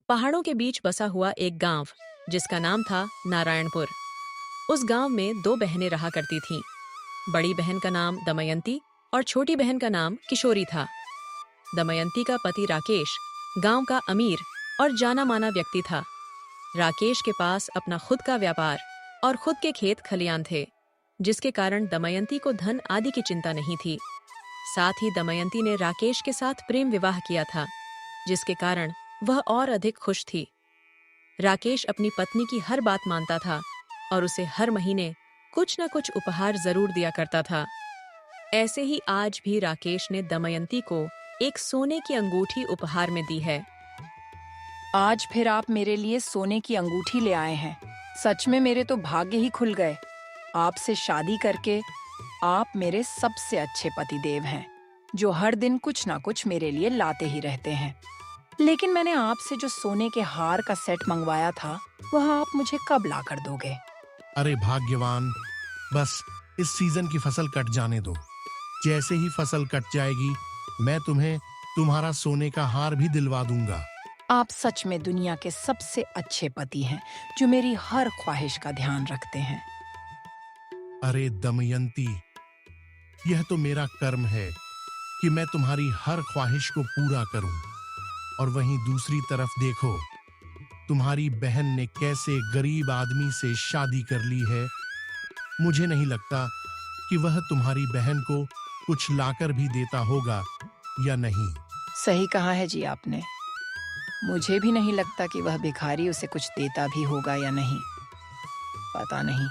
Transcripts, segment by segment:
पहाड़ों के बीच बसा हुआ एक गांव जिसका नाम था नारायणपुर। उस गांव में दो बहनें रहा करती थीं। बड़ी बहन का नाम दमयंती और छोटी बहन का नाम किशोरी था। दमयंती का पति राकेश गांव का अमीर और जाना माना व्यक्ति था। राकेश के पास अपना खुद का व्यापार और खुद के खेत खलियान थे, जिसके कारण दमयंती को धन आदि की चिंता नहीं थी। साथ ही दमयंती ने राकेश के साथ प्रेम विवाह किया था, जिसके कारण वह और अधिक खुश थी। राकेश अपनी पत्नी की हर बात मानता था और उसे हर महीने कुछ न कुछ उपहार जरूर दिया करता था। ऐसे ही आज भी राकेश ने दमयंती को एक सोने की अंगूठी उपहार में दी है। आज फिर आप मेरे लिए सोने की अंगूठी ले आए हैं। सच में मेरे तो भाग्य ही खुल गए। आपसे शादी करके आप मेरे सबसे अच्छे पतिदेव हैं, जो हर दिन कुछ ना कुछ मेरे लिए लाते ही रहते हैं। लेकिन मैंने आपसे जो सोने के हार का सेट मंगवाया था, वह आप मुझे कब ला कर दोगे? अरे भाग्यवान, बस इस सीजन की फसल कट जाने दो। जैसे ही फसल कट जाएगी, मैं तुम्हें तुम्हारा सोने का हार भी दिलवा दूंगा। आप सच में दुनिया के सबसे अच्छे पति हैं, जो मेरी हर ख्वाहिश का ध्यान रखते हैं। अरे दमयंती, यह तो मेरा कर्म है कि मैं तुम्हारी हर ख्वाहिश को पूरा करूं। और वहीं दूसरी तरफ देखो, तुम्हारी बहन ने कैसे गरीब आदमी से शादी कर ली है। मुझे नहीं लगता कि वह तुम्हारी बहन को कुछ लाकर भी देता होगा या नहीं। सही कहा है जी आपने। मुझे भी नहीं लगता कि वह भिखारी उसे कुछ देता भी होगा या नहीं। पता नहीं,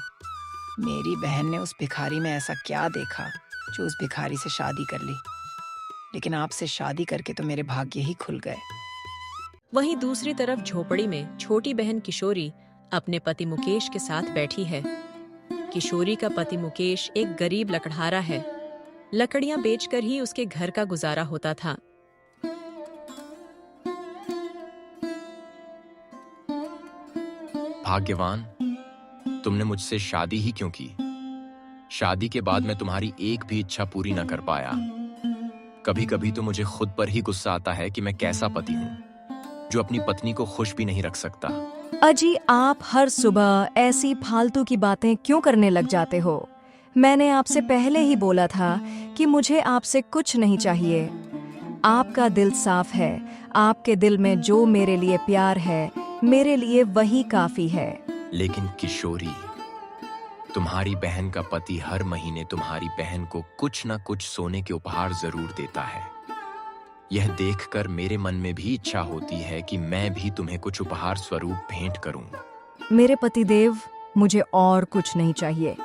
मेरी बहन ने उस भिखारी में ऐसा क्या देखा जो उस भिखारी से शादी कर ली। लेकिन आपसे शादी करके तो मेरे भाग्य ही खुल गए। वहीं दूसरी तरफ झोपड़ी में छोटी बहन किशोरी अपने पति मुकेश के साथ बैठी है। किशोरी का पति मुकेश एक गरीब लकड़हारा है। लकड़ियां बेचकर ही उसके घर का गुजारा होता था। भाग्यवान, तुमने मुझसे शादी ही क्यों की? शादी के बाद मैं तुम्हारी एक भी इच्छा पूरी न कर पाया। कभी कभी तो मुझे खुद पर ही गुस्सा आता है कि मैं कैसा पति हूँ, जो अपनी पत्नी को खुश भी नहीं रख सकता। अजी, आप हर सुबह ऐसी फालतू की बातें क्यों करने लग जाते हो? मैंने आपसे पहले ही बोला था कि मुझे आपसे कुछ नहीं चाहिए। आपका दिल साफ है। आपके दिल में जो मेरे लिए प्यार है, मेरे लिए वही काफी है। लेकिन किशोरी, तुम्हारी बहन का पति हर महीने तुम्हारी बहन को कुछ न कुछ सोने के उपहार जरूर देता है। यह देखकर मेरे मन में भी इच्छा होती है कि मैं भी तुम्हें कुछ उपहार स्वरूप भेंट करूं। मेरे पतिदेव, मुझे और कुछ नहीं चाहिए।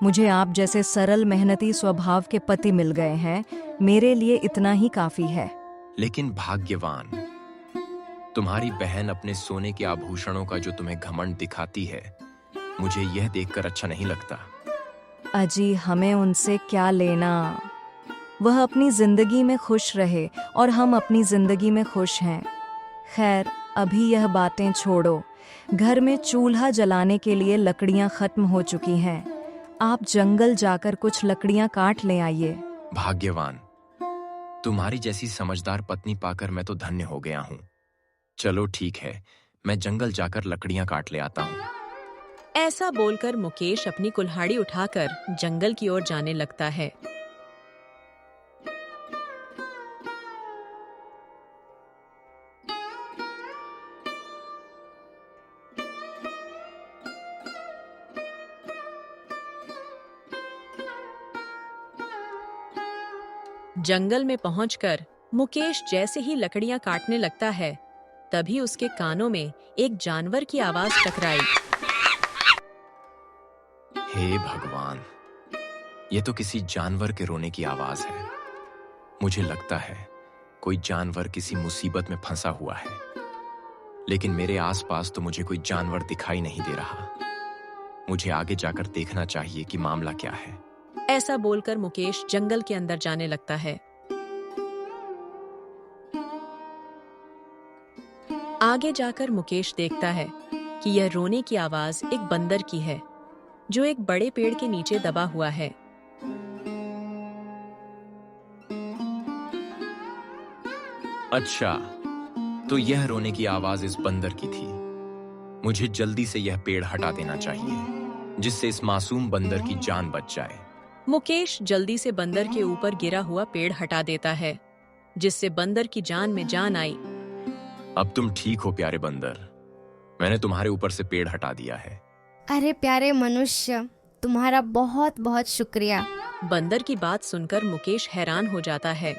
मुझे आप जैसे सरल मेहनती स्वभाव के पति मिल गए हैं। मेरे लिए इतना ही काफी है। लेकिन भाग्यवान, तुम्हारी बहन अपने सोने के आभूषणों का जो तुम्हें घमंड दिखाती है, मुझे यह देखकर अच्छा नहीं लगता। अजी, हमें उनसे क्या लेना? वह अपनी जिंदगी में खुश रहे और हम अपनी जिंदगी में खुश हैं। खैर, अभी यह बातें छोड़ो। घर में चूल्हा जलाने के लिए लकड़ियां खत्म हो चुकी हैं। आप जंगल जाकर कुछ लकड़ियां काट ले आइए। भाग्यवान, तुम्हारी जैसी समझदार पत्नी पाकर मैं तो धन्य हो गया हूँ। चलो ठीक है, मैं जंगल जाकर लकड़ियां काट ले आता हूँ। ऐसा बोलकर मुकेश अपनी कुल्हाड़ी उठाकर जंगल की ओर जाने लगता है। जंगल में पहुंचकर मुकेश जैसे ही लकड़ियां काटने लगता है, तभी उसके कानों में एक जानवर की आवाज टकराई। हे भगवान, ये तो किसी जानवर के रोने की आवाज है। मुझे लगता है कोई जानवर किसी मुसीबत में फंसा हुआ है। लेकिन मेरे आसपास तो मुझे कोई जानवर दिखाई नहीं दे रहा। मुझे आगे जाकर देखना चाहिए कि मामला क्या है। ऐसा बोलकर मुकेश जंगल के अंदर जाने लगता है। आगे जाकर मुकेश देखता है कि यह रोने की आवाज एक बंदर की है, जो एक बड़े पेड़ के नीचे दबा हुआ है। अच्छा, तो यह रोने की आवाज इस बंदर की थी। मुझे जल्दी से यह पेड़ हटा देना चाहिए, जिससे इस मासूम बंदर की जान बच जाए। मुकेश जल्दी से बंदर के ऊपर गिरा हुआ पेड़ हटा देता है, जिससे बंदर की जान में जान आई। अब तुम ठीक हो प्यारे बंदर, मैंने तुम्हारे ऊपर से पेड़ हटा दिया है। अरे प्यारे मनुष्य, तुम्हारा बहुत बहुत शुक्रिया। बंदर की बात सुनकर मुकेश हैरान हो जाता है।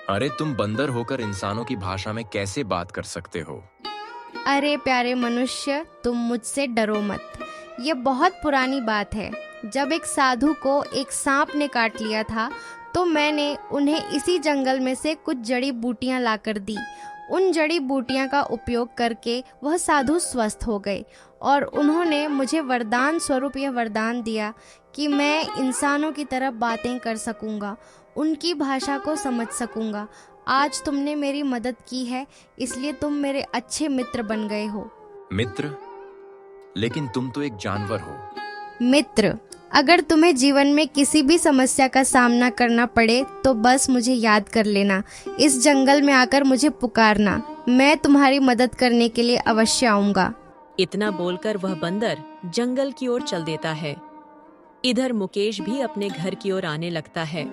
अरे तुम बंदर होकर इंसानों की भाषा में कैसे बात कर सकते हो? अरे प्यारे मनुष्य, तुम मुझसे डरो मत। ये बहुत पुरानी बात है। जब एक साधु को एक सांप ने काट लिया था, तो मैंने उन्हें इसी जंगल में से कुछ जड़ी बूटियां लाकर दी। उन जड़ी बूटियां का उपयोग करके वह साधु स्वस्थ हो गए और उन्होंने मुझे वरदान स्वरूप यह वरदान दिया कि मैं इंसानों की तरह बातें कर सकूंगा, उनकी भाषा को समझ सकूंगा। आज तुमने मेरी मदद की है, इसलिए तुम मेरे अच्छे मित्र बन गए हो। मित्र? लेकिन तुम तो एक जानवर हो। मित्र, अगर तुम्हें जीवन में किसी भी समस्या का सामना करना पड़े तो बस मुझे याद कर लेना। इस जंगल में आकर मुझे पुकारना, मैं तुम्हारी मदद करने के लिए अवश्य आऊंगा। इतना बोलकर वह बंदर जंगल की ओर चल देता है। इधर मुकेश भी अपने घर की ओर आने लगता है।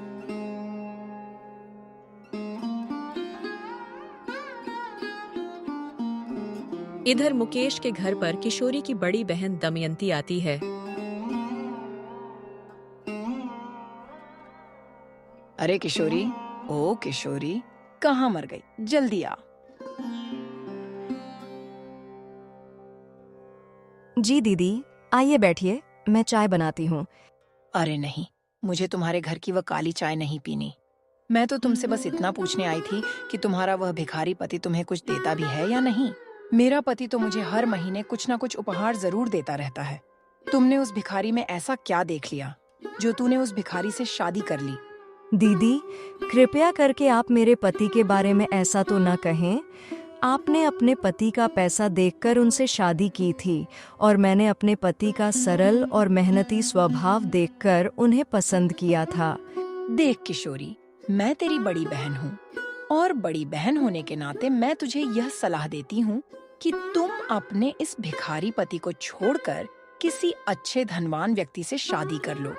इधर मुकेश के घर पर किशोरी की बड़ी बहन दमयंती आती है। अरे किशोरी, ओ किशोरी, कहाँ मर गई? जल्दी आ। जी दीदी, आइए बैठिए, मैं चाय बनाती हूँ। अरे नहीं, मुझे तुम्हारे घर की वह काली चाय नहीं पीनी। मैं तो तुमसे बस इतना पूछने आई थी कि तुम्हारा वह भिखारी पति तुम्हें कुछ देता भी है या नहीं। मेरा पति तो मुझे हर महीने कुछ ना कुछ उपहार जरूर देता रहता है। तुमने उस भिखारी में ऐसा क्या देख लिया जो तूने उस भिखारी से शादी कर ली? दीदी, कृपया करके आप मेरे पति के बारे में ऐसा तो न कहें। आपने अपने पति का पैसा देखकर उनसे शादी की थी और मैंने अपने पति का सरल और मेहनती स्वभाव देखकर उन्हें पसंद किया था। देख किशोरी, मैं तेरी बड़ी बहन हूँ और बड़ी बहन होने के नाते मैं तुझे यह सलाह देती हूँ कि तुम अपने इस भिखारी पति को छोड़कर किसी अच्छे धनवान व्यक्ति से शादी कर लो।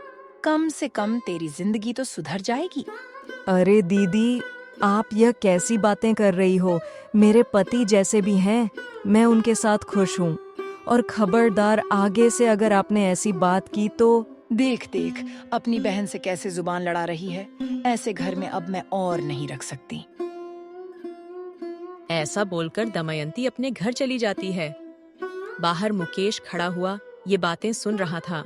कम से कम तेरी जिंदगी तो सुधर जाएगी। अरे दीदी, आप यह कैसी बातें कर रही हो? मेरे पति जैसे भी हैं, मैं उनके साथ खुश हूँ। और खबरदार, आगे से अगर आपने ऐसी बात की तो। देख देख, अपनी बहन से कैसे जुबान लड़ा रही है। ऐसे घर में अब मैं और नहीं रख सकती। ऐसा बोलकर दमयंती अपने घर चली जाती है। बाहर मुकेश खड़ा हुआ ये बातें सुन रहा था।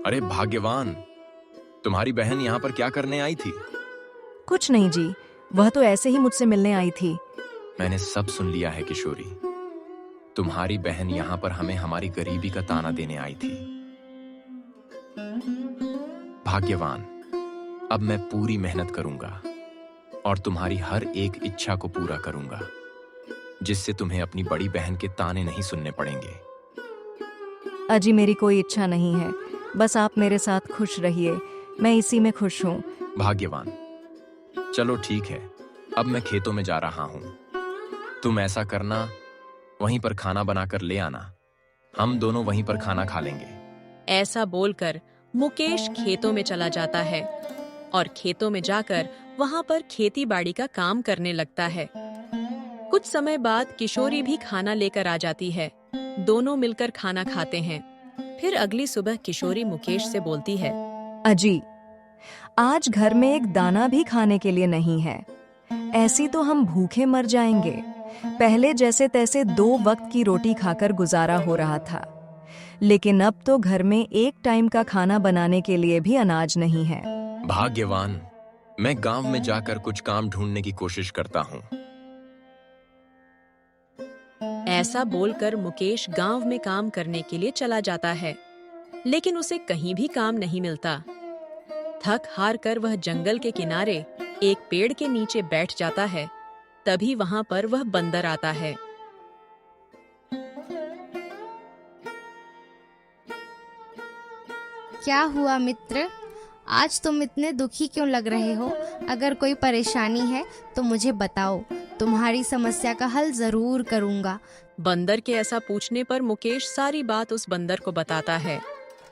अरे भाग्यवान, तुम्हारी बहन यहाँ पर क्या करने आई थी? कुछ नहीं जी, वह तो ऐसे ही मुझसे मिलने आई थी। मैंने सब सुन लिया है किशोरी। तुम्हारी बहन यहाँ पर हमें हमारी गरीबी का ताना देने आई थी। भाग्यवान, अब मैं पूरी मेहनत करूंगा और तुम्हारी हर एक इच्छा को पूरा करूंगा, जिससे तुम्हें अपनी बड़ी बहन के ताने नहीं सुनने पड़ेंगे। अजी, मेरी कोई इच्छा नहीं है, बस आप मेरे साथ खुश रहिए, मैं इसी में खुश हूँ। भाग्यवान, चलो ठीक है, अब मैं खेतों में जा रहा हूँ। तुम ऐसा करना, वहीं पर खाना बनाकर ले आना, हम दोनों वहीं पर खाना खा लेंगे। ऐसा बोलकर मुकेश खेतों में चला जाता है और खेतों में जाकर वहां पर खेती बाड़ी का काम करने लगता है। कुछ समय बाद किशोरी भी खाना लेकर आ जाती है। दोनों मिलकर खाना खाते हैं। फिर अगली सुबह किशोरी मुकेश से बोलती है, अजी, आज घर में एक दाना भी खाने के लिए नहीं है। ऐसी तो हम भूखे मर जाएंगे। पहले जैसे तैसे 2 वक्त की रोटी खाकर गुजारा हो रहा था, लेकिन अब तो घर में एक टाइम का खाना बनाने के लिए भी अनाज नहीं है। भाग्यवान, मैं गांव में जाकर कुछ काम ढूंढने की कोशिश करता हूँ। ऐसा बोलकर मुकेश गांव में काम करने के लिए चला जाता है, लेकिन उसे कहीं भी काम नहीं मिलता। थक हार कर वह जंगल के किनारे एक पेड़ के नीचे बैठ जाता है। तभी वहां पर वह बंदर आता है। क्या हुआ मित्र? आज तुम इतने दुखी क्यों लग रहे हो? अगर कोई परेशानी है तो मुझे बताओ, तुम्हारी समस्या का हल जरूर करूँगा। बंदर के ऐसा पूछने पर मुकेश सारी बात उस बंदर को बताता है।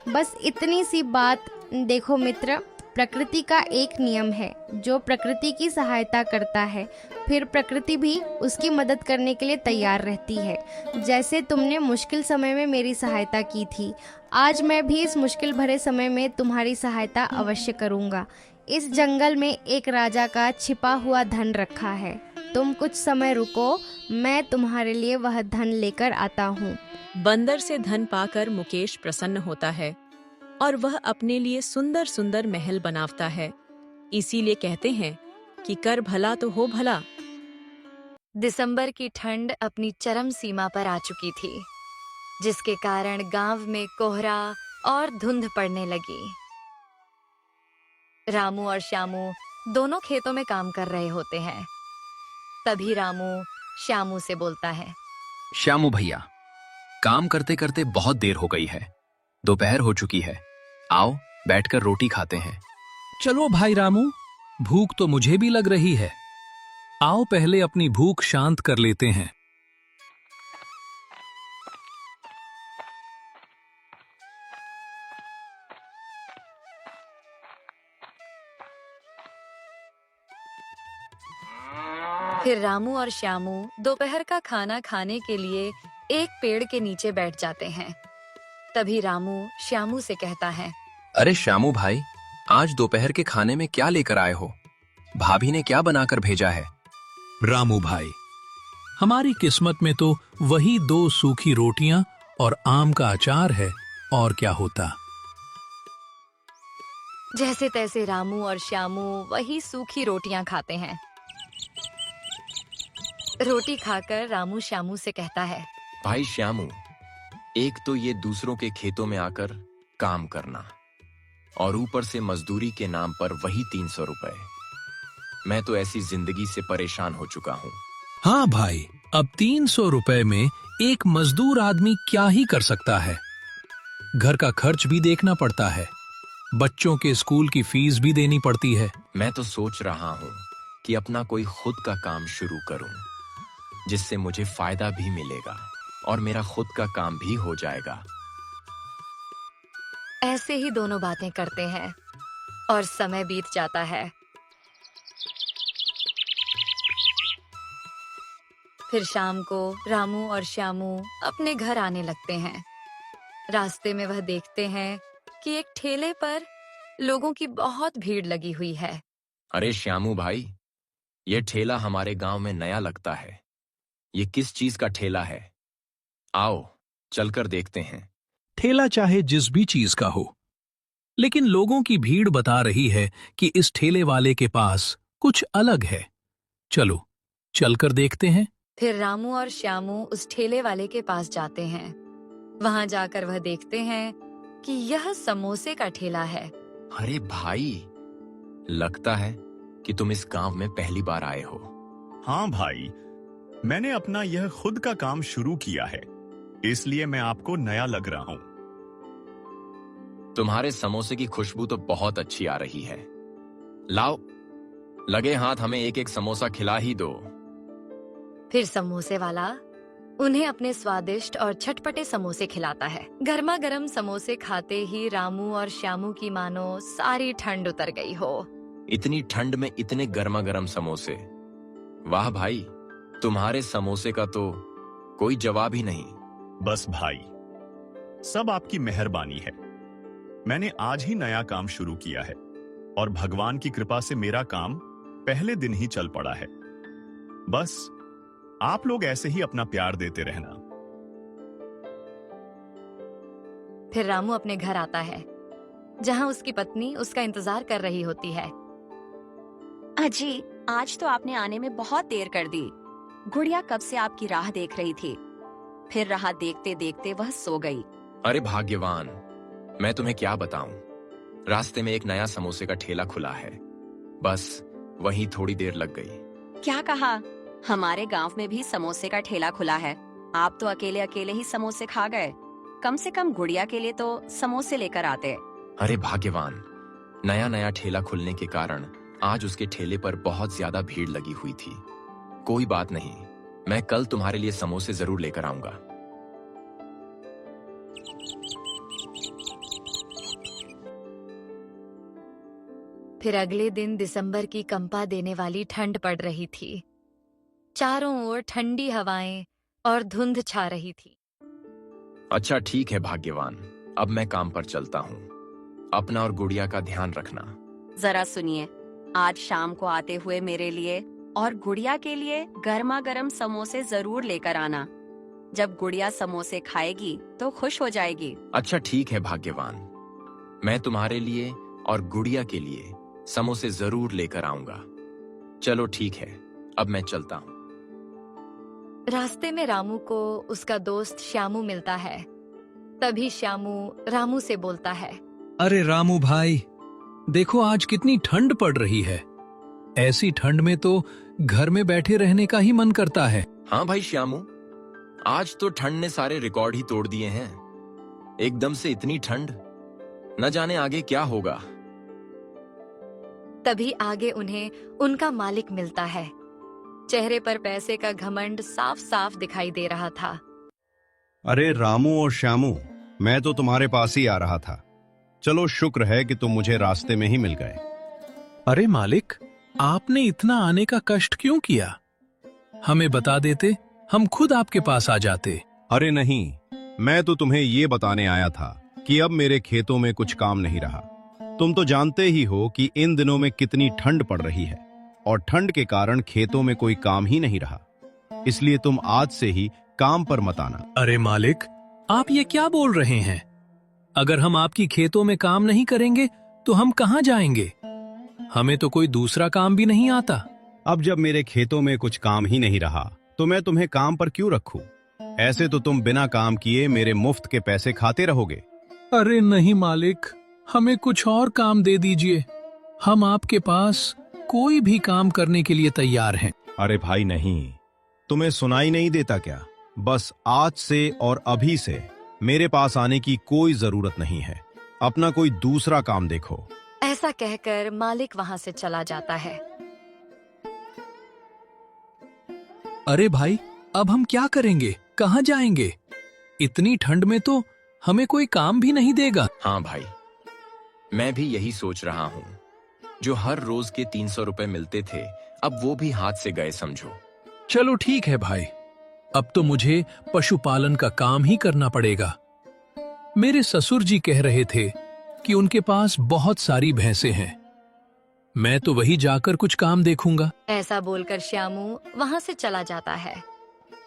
बस इतनी सी बात। देखो मित्र, प्रकृति का एक नियम है, जो प्रकृति की सहायता करता है फिर प्रकृति भी उसकी मदद करने के लिए तैयार रहती है। जैसे तुमने मुश्किल समय में मेरी सहायता की थी, आज मैं भी इस मुश्किल भरे समय में तुम्हारी सहायता अवश्य करूँगा। इस जंगल में एक राजा का छिपा हुआ धन रखा है, तुम कुछ समय रुको, मैं तुम्हारे लिए वह धन लेकर आता हूँ। बंदर से धन पाकर मुकेश प्रसन्न होता है और वह अपने लिए सुंदर सुंदर महल बनावता है। इसीलिए कहते हैं कि कर भला तो हो भला। दिसंबर की ठंड अपनी चरम सीमा पर आ चुकी थी, जिसके कारण गांव में कोहरा और धुंध पड़ने लगी। रामू और श्यामू दोनों खेतों में काम कर रहे होते हैं। तभी रामू श्यामू से बोलता है, श्यामू भैया, काम करते करते बहुत देर हो गई है, दोपहर हो चुकी है, आओ बैठकर रोटी खाते हैं। चलो भाई रामू, भूख तो मुझे भी लग रही है। आओ पहले अपनी भूख शांत कर लेते हैं। फिर रामू और श्यामू दोपहर का खाना खाने के लिए एक पेड़ के नीचे बैठ जाते हैं। तभी रामू श्यामू से कहता है, अरे श्यामू भाई, आज दोपहर के खाने में क्या लेकर आए हो? भाभी ने क्या बनाकर भेजा है? रामू भाई, हमारी किस्मत में तो वही 2 सूखी रोटियां और आम का अचार है, और क्या होता। जैसे तैसे रामू और श्यामू वही सूखी रोटियां खाते हैं। रोटी खाकर रामू श्यामू से कहता है, भाई श्यामू, एक तो ये दूसरों के खेतों में आकर काम करना और ऊपर से मजदूरी के नाम पर वही 300 रुपए। मैं तो ऐसी जिंदगी से परेशान हो चुका हूँ। हाँ भाई, अब 300 रुपए में एक मजदूर आदमी क्या ही कर सकता है। घर का खर्च भी देखना पड़ता है, बच्चों के स्कूल की फीस भी देनी पड़ती है। मैं तो सोच रहा हूँ कि अपना कोई खुद का काम शुरू करूँ, जिससे मुझे फायदा भी मिलेगा और मेरा खुद का काम भी हो जाएगा। ऐसे ही दोनों बातें करते हैं और समय बीत जाता है। फिर शाम को रामू और श्यामू अपने घर आने लगते हैं। रास्ते में वह देखते हैं कि एक ठेले पर लोगों की बहुत भीड़ लगी हुई है। अरे श्यामू भाई, ये ठेला हमारे गांव में नया लगता है। ये किस चीज का ठेला है? आओ चलकर देखते हैं। ठेला चाहे जिस भी चीज का हो, लेकिन लोगों की भीड़ बता रही है कि इस ठेले वाले के पास कुछ अलग है। चलो चलकर देखते हैं। फिर रामू और श्यामू उस ठेले वाले के पास जाते हैं। वहां जाकर वह देखते हैं कि यह समोसे का ठेला है। अरे भाई, लगता है कि तुम इस गांव में पहली बार आए हो। हाँ भाई, मैंने अपना यह खुद का काम शुरू किया है, इसलिए मैं आपको नया लग रहा हूँ। तुम्हारे समोसे की खुशबू तो बहुत अच्छी आ रही है। लाओ, लगे हाथ हमें एक एक समोसा खिला ही दो। फिर समोसे वाला उन्हें अपने स्वादिष्ट और चटपटे समोसे खिलाता है। गर्मा गर्म समोसे खाते ही रामू और श्यामू की मानो सारी ठंड उतर गई हो। इतनी ठंड में इतने गर्मा गर्म समोसे, वाह भाई, तुम्हारे समोसे का तो कोई जवाब ही नहीं। बस भाई, सब आपकी मेहरबानी है। मैंने आज ही नया काम शुरू किया है और भगवान की कृपा से मेरा काम पहले दिन ही चल पड़ा है। बस आप लोग ऐसे ही अपना प्यार देते रहना। फिर रामू अपने घर आता है, जहां उसकी पत्नी उसका इंतजार कर रही होती है। अजी, आज तो आपने आने में बहुत देर कर दी। गुड़िया कब से आपकी राह देख रही थी, फिर राह देखते देखते वह सो गई। अरे भाग्यवान, मैं तुम्हें क्या बताऊं, रास्ते में एक नया समोसे का ठेला खुला है, बस वहीं थोड़ी देर लग गई। क्या कहा? हमारे गांव में भी समोसे का ठेला खुला है। आप तो अकेले अकेले ही समोसे खा गए। कम से कम गुड़िया के लिए तो समोसे लेकर आते। अरे भाग्यवान, नया नया ठेला खुलने के कारण आज उसके ठेले पर बहुत ज्यादा भीड़ लगी हुई थी। कोई बात नहीं, मैं कल तुम्हारे लिए समोसे जरूर लेकर आऊंगा। फिर अगले दिन दिसंबर की कंपा देने वाली ठंड पड़ रही थी। चारों ओर ठंडी हवाएं और धुंध छा रही थी। अच्छा ठीक है भाग्यवान, अब मैं काम पर चलता हूँ। अपना और गुड़िया का ध्यान रखना। जरा सुनिए, आज शाम को आते हुए मेरे लिए और गुड़िया के लिए गर्मा गर्म समोसे जरूर लेकर आना। जब गुड़िया समोसे खाएगी तो खुश हो जाएगी। अच्छा ठीक है भाग्यवान, मैं तुम्हारे लिए और गुड़िया के लिए समोसे जरूर लेकर आऊंगा। चलो ठीक है, अब मैं चलता हूँ। रास्ते में रामू को उसका दोस्त श्यामू मिलता है। तभी श्यामू रामू से बोलता है, अरे रामू भाई, देखो आज कितनी ठंड पड़ रही है। ऐसी ठंड में तो घर में बैठे रहने का ही मन करता है। हाँ भाई श्यामू, आज तो ठंड ने सारे रिकॉर्ड ही तोड़ दिए हैं। एकदम से इतनी ठंड, न जाने आगे क्या होगा। तभी आगे उन्हें उनका मालिक मिलता है। चेहरे पर पैसे का घमंड साफ साफ दिखाई दे रहा था। अरे रामू और श्यामू, मैं तो तुम्हारे पास ही आ रहा था। चलो शुक्र है कि तुम मुझे रास्ते में ही मिल गए। अरे मालिक, आपने इतना आने का कष्ट क्यों किया? हमें बता देते, हम खुद आपके पास आ जाते। अरे नहीं, मैं तो तुम्हें ये बताने आया था कि अब मेरे खेतों में कुछ काम नहीं रहा। तुम तो जानते ही हो कि इन दिनों में कितनी ठंड पड़ रही है और ठंड के कारण खेतों में कोई काम ही नहीं रहा। इसलिए तुम आज से ही काम पर मत आना। अरे मालिक, आप ये क्या बोल रहे हैं? अगर हम आपकी खेतों में काम नहीं करेंगे तो हम कहाँ जाएंगे? हमें तो कोई दूसरा काम भी नहीं आता। अब जब मेरे खेतों में कुछ काम ही नहीं रहा तो मैं तुम्हें काम पर क्यों रखूं? ऐसे तो तुम बिना काम किए मेरे मुफ्त के पैसे खाते रहोगे। अरे नहीं मालिक, हमें कुछ और काम दे दीजिए। हम आपके पास कोई भी काम करने के लिए तैयार हैं। अरे भाई नहीं, तुम्हें सुनाई नहीं देता क्या? बस आज से और अभी से मेरे पास आने की कोई जरूरत नहीं है। अपना कोई दूसरा काम देखो। ऐसा कहकर मालिक वहां से चला जाता है। अरे भाई, अब हम क्या करेंगे? कहाँ जाएंगे? इतनी ठंड में तो हमें कोई काम भी नहीं देगा। हाँ भाई, मैं भी यही सोच रहा हूँ। जो हर रोज के 300 रुपए मिलते थे, अब वो भी हाथ से गए समझो। चलो ठीक है भाई, अब तो मुझे पशुपालन का काम ही करना पड़ेगा। मेरे ससुर जी कह रहे थे कि उनके पास बहुत सारी भैंसें हैं। मैं तो वही जाकर कुछ काम देखूंगा। ऐसा बोलकर श्यामू वहां से चला जाता है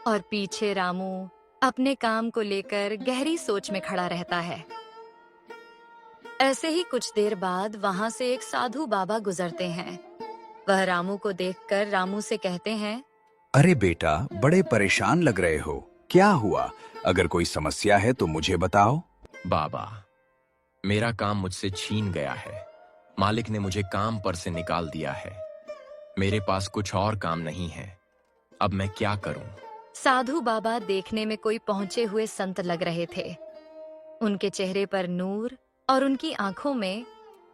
और पीछे रामू अपने काम को लेकर गहरी सोच में खड़ा रहता है। ऐसे ही कुछ देर बाद वहां से एक साधु बाबा गुजरते हैं। वह रामू को देखकर रामू से कहते हैं, अरे बेटा, बड़े परेशान लग रहे हो, क्या हुआ? अगर कोई समस्या है तो मुझे बताओ। बाबा, मेरा काम मुझसे छीन गया है। मालिक ने मुझे काम पर से निकाल दिया है। मेरे पास कुछ और काम नहीं है। अब मैं क्या करूं? साधु बाबा देखने में कोई पहुंचे हुए संत लग रहे थे। उनके चेहरे पर नूर और उनकी आंखों में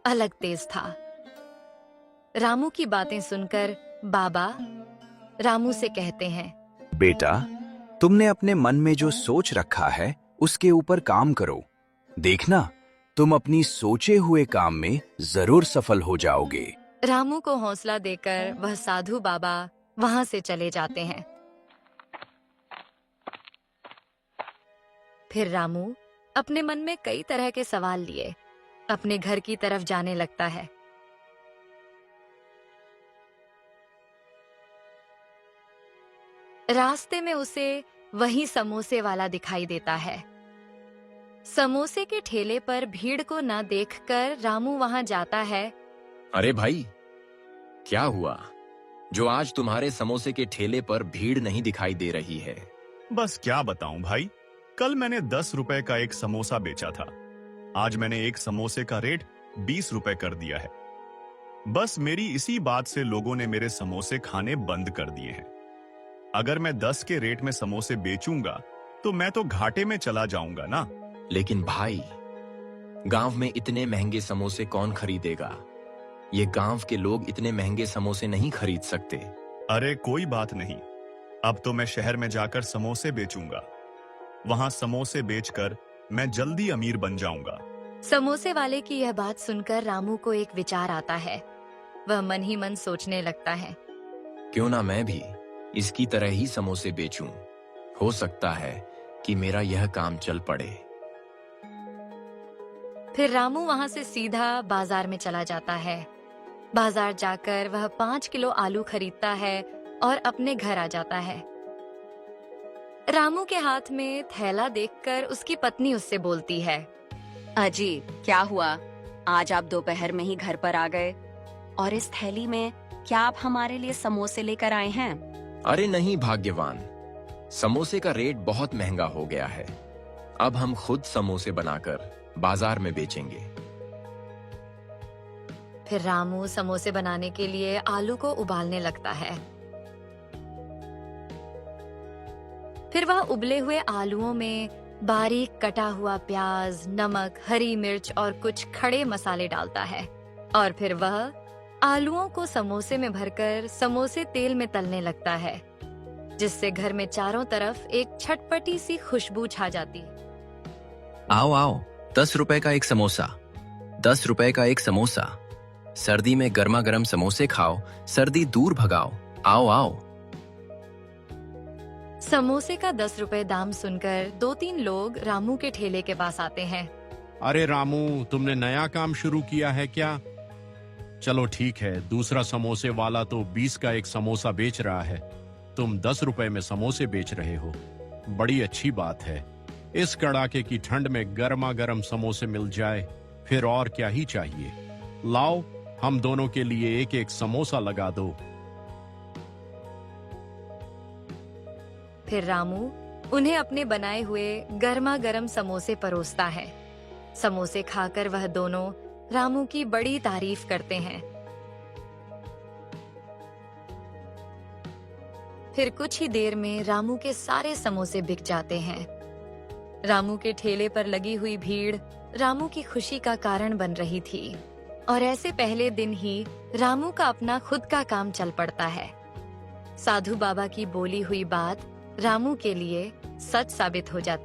अलग तेज था। रामू की बातें सुनकर बाबा रामू से कहते हैं, बेटा, तुमने अपने मन में जो सोच रखा है उसके ऊपर काम करो। देखना, तुम अपनी सोचे हुए काम में जरूर सफल हो जाओगे। रामू को हौसला देकर वह साधु बाबा वहां से चले जाते हैं। फिर रामू अपने मन में कई तरह के सवाल लिए अपने घर की तरफ जाने लगता है। रास्ते में उसे वही समोसे वाला दिखाई देता है। समोसे के ठेले पर भीड़ को न देखकर रामू वहां जाता है। अरे भाई, क्या हुआ जो आज तुम्हारे समोसे के ठेले पर भीड़ नहीं दिखाई दे रही है? बस क्या बताऊं भाई, कल मैंने 10 रुपए का एक समोसा बेचा था। आज मैंने एक समोसे का रेट 20 रुपए कर दिया है। बस मेरी इसी बात से लोगों ने मेरे समोसे खाने बंद कर दिए हैं। अगर मैं 10 के रेट में समोसे बेचूंगा तो मैं तो घाटे में चला जाऊंगा ना। लेकिन भाई, गांव में इतने महंगे समोसे कौन खरीदेगा? ये गांव के लोग इतने महंगे समोसे नहीं खरीद सकते। अरे कोई बात नहीं, अब तो मैं शहर में जाकर समोसे बेचूंगा। वहां समोसे बेचकर मैं जल्दी अमीर बन जाऊंगा। समोसे वाले की यह बात सुनकर रामू को एक विचार आता है। वह मन ही मन सोचने लगता है, क्यों ना मैं भी इसकी तरह ही समोसे बेचूं? हो सकता है कि मेरा यह काम चल पड़े। फिर रामू वहां से सीधा बाजार में चला जाता है। बाजार जाकर वह 5 किलो आलू खरीदता है और अपने घर आ जाता है। रामू के हाथ में थैला देखकर उसकी पत्नी उससे बोलती है, अजी क्या हुआ? आज आप दोपहर में ही घर पर आ गए और इस थैली में क्या आप हमारे लिए समोसे लेकर आए हैं? अरे नहीं भाग्यवान, समोसे का रेट बहुत महंगा हो गया है। अब हम खुद समोसे बनाकर बाजार में बेचेंगे। फिर रामू समोसे बनाने के लिए आलू को उबालने लगता है। फिर वह उबले हुए आलूओं में बारीक कटा हुआ प्याज, नमक, हरी मिर्च और कुछ खड़े मसाले डालता है और फिर वह आलूओं को समोसे में भरकर समोसे तेल में तलने लगता है, जिससे घर में चारों तरफ एक छटपटी सी खुशबू छा जाती है। आओ आओ, 10 रुपए का एक समोसा, 10 रुपए का एक समोसा। सर्दी में गर्मा गर्म समोसे खाओ, सर्दी दूर भगाओ। आओ आओ। समोसे का 10 रुपए दाम सुनकर 2-3 लोग रामू के ठेले के पास आते हैं। अरे रामू, तुमने नया काम शुरू किया है क्या? चलो ठीक है, दूसरा समोसे वाला तो 20 का एक समोसा बेच रहा है, तुम 10 रुपए में समोसे बेच रहे हो। बड़ी अच्छी बात है। इस कड़ाके की ठंड में गर्मा गर्म समोसे मिल जाए, फिर और क्या ही चाहिए। लाओ, हम दोनों के लिए एक एक समोसा लगा दो। फिर रामू उन्हें अपने बनाए हुए गर्मा गर्म समोसे परोसता है। समोसे खाकर वह दोनों रामू की बड़ी तारीफ करते हैं। फिर कुछ ही देर में रामू के सारे समोसे बिक जाते हैं। रामू के ठेले पर लगी हुई भीड़ रामू की खुशी का कारण बन रही थी और ऐसे पहले दिन ही रामू का अपना खुद का काम चल पड़ता है। साधु बाबा की बोली हुई बात रामू के लिए सच साबित हो जाती